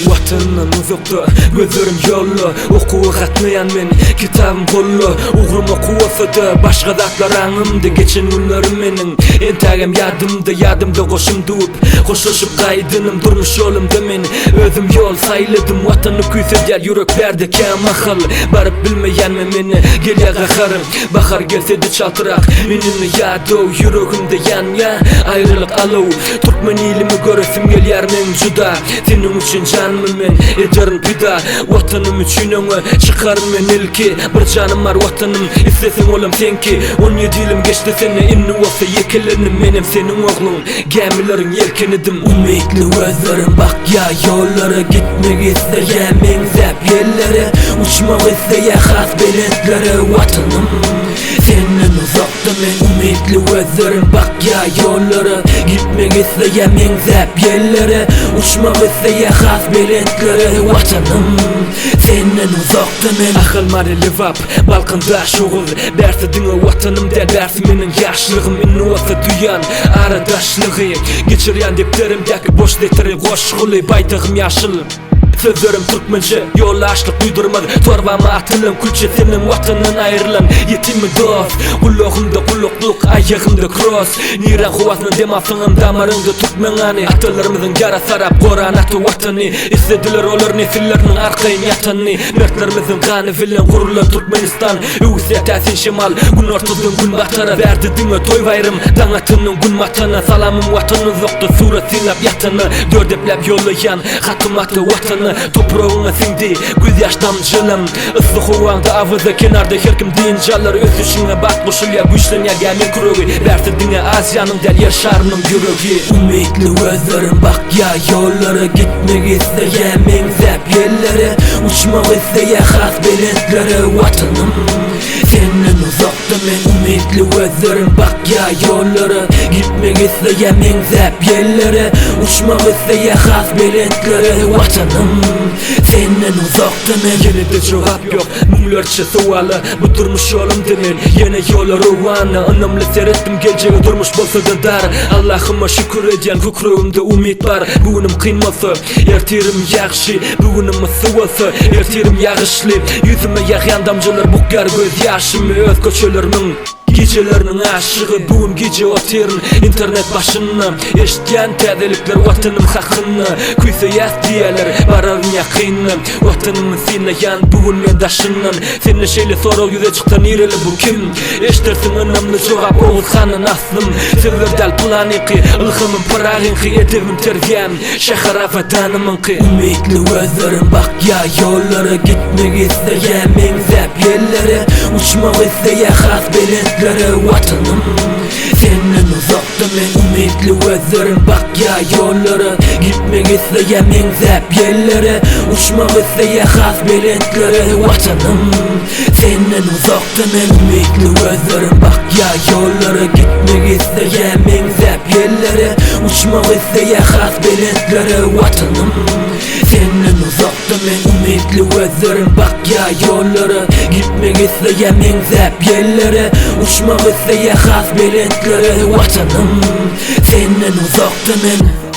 Vatandan uzakta, gözlerim yollu. Okuwa katlayan men, kitabım kollu. Uğrum okuwasa da, başka zatlar anımda. Geçen günlerim menin, entagem yadımda koşum duup. Koşuşup kaydınım, durmuş yolumda men. Özüm yol sayladım, vatanı küysediler yüreklerde kemakal. Barıp bilmeyen mi meni, gel ya kakarım. Bahar gelse de çaltırak, menimle yadı yüreğimde yan ya. Ayrılık alıv, Türkmen ilimi göresim gel yarmen juda. Senin için canımı men ederim pida. Vatanım için öňe çıkarım men ilki. Bir canım var vatanım, istesin olam senki. 17 yılım geçti seni, inni olsa yekelerim menim senin oğlun. Gemilerin yelkenidim, umutlu gözlerim bak ya yollara. Gitmek isteyen menzep yerlere, uçmak isteyen has belentlere. Vatanım senden uzakta men, umutlu gözlerim bak ya yollara. Gitmek isteyen menzep yerlere, uçmak isteyen has belentlere. Vatanım senden uzakta men. Akıl mari livap, balkında şoğul. Bersi dine vatanım der, bersi menin yaşlığım. Inni olsa duyan aradaşlığı. Geçiryan depterimdeki boş deteri koşgulu. Baytığım yaşıl, sözlerim Türkmence, yol açlık duydurmadı. Torbama atılım, külçe senin vatanın ayrılan. Yetimmi dost, kulluğumda kullukluk, ayağımda cross. Niran kuvasının demasının damarında Türkmen ani. Atalarımızın yara sarap, Koran atı vatanı. İstediler olur nesillerinin arkayın yatanı. Mertlerimizin kanı filan kurulan Türkmenistan. Üvüsiyet asin şimal, gün ortadın gün batara. Verdi dine toy vayrım, danatının gün matana. Salamım vatanın zoktu, surat sinap yatanı. Dördeplep yollayan, hatım atı vatanı. Toprağına sindi, göz yaş damcılım. Islı huvanda avıda kenarda herkim deyincalar. Öz işine bak koşulya güçlenye gelmen kuruğu. Versi dine Asya'nın del yer şarının yüreği. Umutlu gözlerim bak ya yollara. Gitmek isteyen menzep yerlere, uçmak isteyen has belentlere. Vatanım senden uzakta men, umutlu gözlerim bak ya yollara. Gitmek isteyen menzep yerlere, uçmak isteyen has belentlere. Vatanım senden uzakta men. Yine de cevap yok, mumlarca sualı. Bu durmuş yolum demen, yine yola ruvanı. Anamla seyrettim geleceğe durmuş bolsa da dar. Allah'ıma şükür ediyen kukruğumda umut var. Bugünüm kıyması, ertirim yakşı. Bugünüm sıvası, ertirim yağışlı. Yüzüme yağyan damcılar bukar göz yaşımı. Öz köçelerimin gecelerinin aşığı. Bugün gece oterin internet başını. Eşityen tedelikler vatanım hakkını. Kuysa yaz diyeler bararın yakını. Vatanımın sineyan bugün men daşının. Seninle şeyle soru yüze çıktan ireli bu kim? Eştersin önemli cevap Oğuzhan'ın aslım. Sözler del planiki, ılhımın parağınki. Edevim terbiyem, şehara vatanımınki. Umutlu gözlerim bak ya yollara. Gitmek isteyen menzep yerlere, uçmak isteyen has belentlere. Vatanım senden uzakta men, umutlu gözlerim bak ya yollara. Gitmek isteyen menzep yerlere, uçmak isteyen has belentlere. Vatanım senden uzakta men, umutlu gözlerim bak ya yollara. Gitmek isteyen menzep yerlere, uçmak isteyen has belentlere. Vatanım senden uzakta men, umutlu gözlerim bak ya yollara. Gitmek isteyen menzep yerlere, uçmak isteyen has belentlere. Vatanım senden uzakta men.